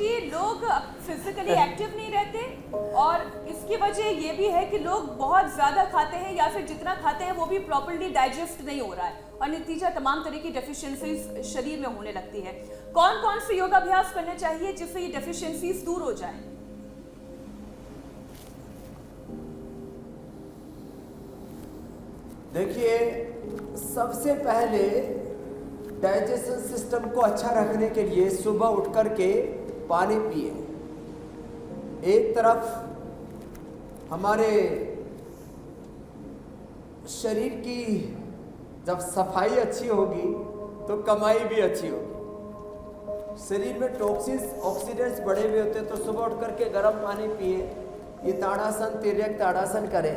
जी, लोग physically active नहीं रहते और इसकी वजह ये भी है कि लोग बहुत ज़्यादा खाते हैं या फिर जितना खाते हैं वो भी प्रॉपर्ली डाइजेस्ट नहीं हो रहा है और नतीजा तमाम तरह की डेफिशिएंसीज शरीर में होने लगती है। कौन कौन से योगाभ्यास करने चाहिए जिससे ये डेफिशिएंसीज दूर हो जाए? देखिए, सबसे पहले डाइजेशन सिस्टम को अच्छा रखने के लिए सुबह उठ कर के पानी पिए। एक तरफ हमारे शरीर की जब सफाई अच्छी होगी तो कमाई भी अच्छी होगी। शरीर में टॉक्सिन्स ऑक्सीडेंट्स बढ़े हुए होते हैं, तो सुबह उठ कर के गर्म पानी पिए। ये ताड़ासन, तिर्यक ताड़ासन करें,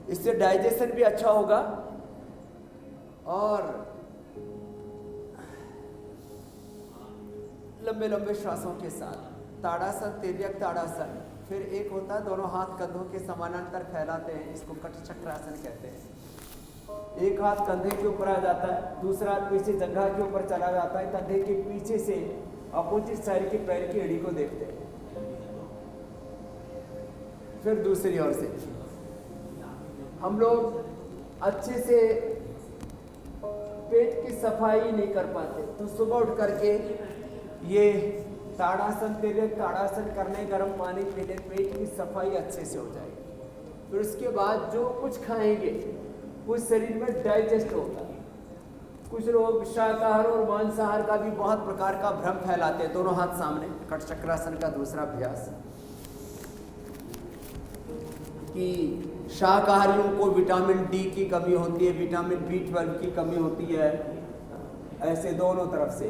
इससे डाइजेशन भी अच्छा होगा। और लंबे लंबे श्वासों के साथ ताड़ासन, तिर्यक ताड़ासन। फिर एक होता है दोनों हाथ कंधों के समानांतर फैलाते हैं, इसको कटचक्रासन कहते हैं। एक हाथ कंधे के ऊपर आ जाता है, दूसरा हाथ पीछे जंघा के ऊपर चला जाता है, कंधे के पीछे से अपोजिट साइड के पैर की एड़ी को देखते हैं। फिर दूसरी ओर से हम लोग अच्छे से पेट की सफाई नहीं कर पाते, तो सुबह उठ करके ये ताड़ासन, तिर्यक ताड़ासन करने, गर्म पानी पीने, पेट की सफाई अच्छे से हो जाएगी। फिर उसके बाद जो कुछ खाएंगे वो शरीर में डाइजेस्ट होगा। कुछ लोग शाकाहार और मांसाहार का भी बहुत प्रकार का भ्रम फैलाते हैं। दोनों हाथ सामने, कटचक्रासन का दूसरा अभ्यास कि शाकाहारियों को विटामिन डी की कमी होती है, विटामिन B12 की कमी होती है, ऐसे दोनों तरफ से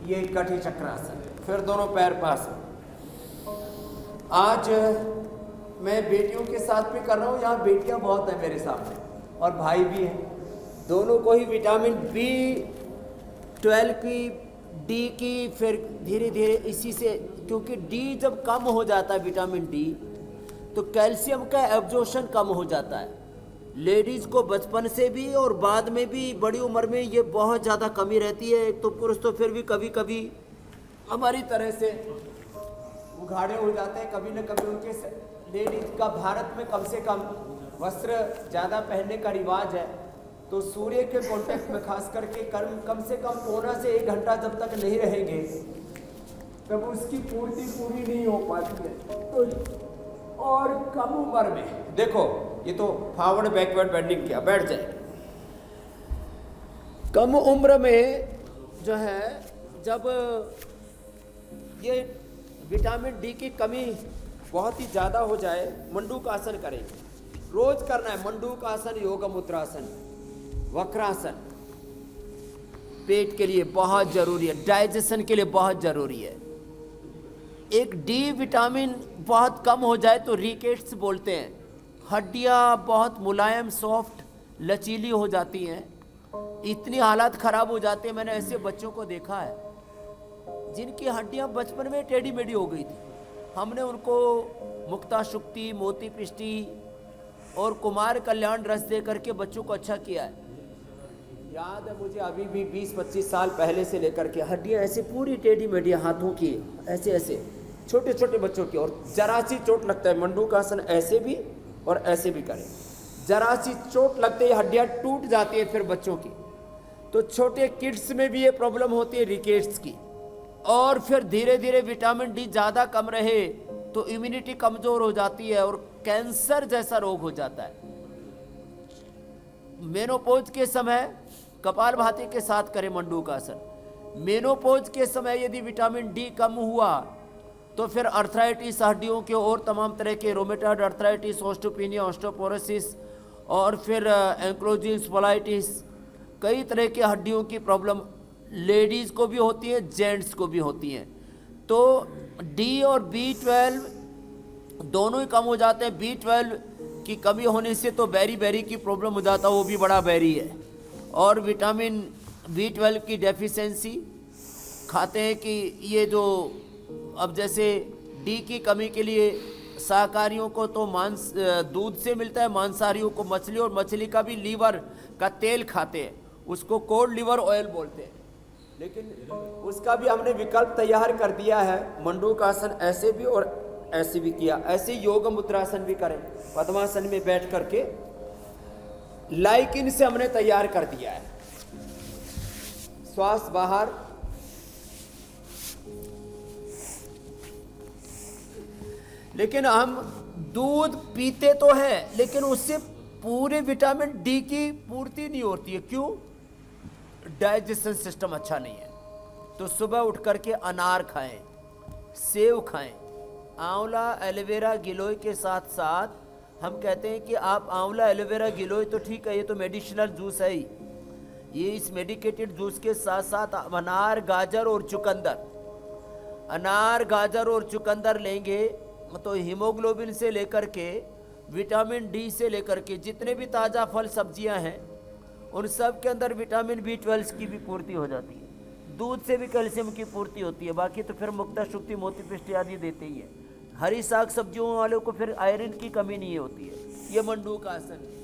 ये कटी चक्रासन। फिर दोनों पैर पास। आज मैं बेटियों के साथ भी कर रहा हूँ, यहाँ बेटियाँ बहुत हैं मेरे सामने और भाई भी हैं। दोनों को ही विटामिन B12 की, डी की, फिर धीरे धीरे इसी से, क्योंकि डी जब कम हो जाता है विटामिन डी तो कैल्शियम का एब्जॉर्प्शन कम हो जाता है। लेडीज़ को बचपन से भी और बाद में भी बड़ी उम्र में ये बहुत ज़्यादा कमी रहती है। एक तो पुरुष तो फिर भी कभी कभी हमारी तरह से उघाड़े हो जाते हैं, कभी न कभी उनके लेडीज का भारत में कम से कम वस्त्र ज़्यादा पहनने का रिवाज है, तो सूर्य के कॉन्टेक्ट में खास करके कम से कम पौना से 1 घंटा जब तक नहीं रहेंगे तब उसकी पूर्ति पूरी नहीं हो पाती है। तो और कम उम्र में देखो, ये तो फॉरवर्ड बैकवर्ड बेंडिंग किया, बैठ जाए। कम उम्र में जो है, जब ये विटामिन डी की कमी बहुत ही ज़्यादा हो जाए, मंडूक आसन करेंगे। रोज करना है मंडूक आसन, योग मुद्रासन, वक्रासन। पेट के लिए बहुत जरूरी है, डाइजेशन के लिए बहुत जरूरी है। एक डी विटामिन बहुत कम हो जाए तो रिकेट्स बोलते हैं। हड्डियाँ बहुत मुलायम, सॉफ्ट, लचीली हो जाती हैं, इतनी हालात ख़राब हो जाते हैं। मैंने ऐसे बच्चों को देखा है जिनकी हड्डियाँ बचपन में टेढ़ी मेढ़ी हो गई थी। हमने उनको मुक्ता शुक्ति, मोती पिष्टी और कुमार कल्याण रस दे करके बच्चों को अच्छा किया है। याद है मुझे अभी भी 20-25 साल पहले से लेकर के हड्डियाँ ऐसे पूरी टेढ़ी मेढ़ी हाथों की, ऐसे ऐसे छोटे छोटे बच्चों की, और जरा सी चोट लगता है, मंडूक आसन ऐसे भी और ऐसे भी करें, जरा सी चोट लगते ही हड्डियाँ टूट जाती है फिर बच्चों की। तो छोटे किड्स में भी ये प्रॉब्लम होती है रिकेट्स की। और फिर धीरे धीरे विटामिन डी ज़्यादा कम रहे तो इम्यूनिटी कमज़ोर हो जाती है और कैंसर जैसा रोग हो जाता है। मेनोपोज के समय कपालभाति के साथ करें मंडूक आसन। मेनोपोज के समय यदि विटामिन डी कम हुआ तो फिर अर्थराइटिस, हड्डियों के और तमाम तरह के रोमेटॉइड अर्थराइटिस, ऑस्टियोपेनिया, ऑस्टियोपोरोसिस और फिर एंक्लोजिंग स्पॉलाइटिस, कई तरह के हड्डियों की प्रॉब्लम लेडीज़ को भी होती है, जेंट्स को भी होती हैं। तो डी और B12 दोनों ही कम हो जाते हैं। B12 की कमी होने से तो बेरी की प्रॉब्लम हो जाता है, वो भी बड़ा बेरी है। और विटामिन B12 की डेफिशिएंसी खाते हैं कि ये जो अब जैसे डी की कमी के लिए शाकाहारियों को तो मांस दूध से मिलता है, मांसाहारियों को मछली, और मछली का भी लीवर का तेल खाते हैं, उसको कोड लीवर ऑयल बोलते हैं। लेकिन उसका भी हमने विकल्प तैयार कर दिया है। मंडूकासन ऐसे भी और ऐसे भी किया। ऐसे योग मुद्रासन भी करें, पद्मासन में बैठ करके लाइकिन से हमने तैयार कर दिया है। श्वास बाहर, लेकिन हम दूध पीते तो हैं, लेकिन उससे पूरे विटामिन डी की पूर्ति नहीं होती है। क्यों? डाइजेशन सिस्टम अच्छा नहीं है। तो सुबह उठ करके अनार खाएं, सेव खाएं, आंवला एलोवेरा गिलोय के साथ साथ हम कहते हैं कि आप आंवला एलोवेरा गिलोय तो ठीक है, ये तो मेडिसिनल जूस है ही, ये इस मेडिकेटेड जूस के साथ साथ अनार गाजर और चुकंदर, अनार गाजर और चुकंदर लेंगे तो हीमोग्लोबिन से लेकर के विटामिन डी से लेकर के जितने भी ताज़ा फल सब्जियां हैं उन सब के अंदर विटामिन B12 की भी पूर्ति हो जाती है। दूध से भी कैल्शियम की पूर्ति होती है। बाकी तो फिर मुक्ता, शुक्ति, मोती, पिष्ट आदि देते ही है। हरी साग सब्जियों वालों को फिर आयरन की कमी नहीं होती है। ये मंडूक आसन है।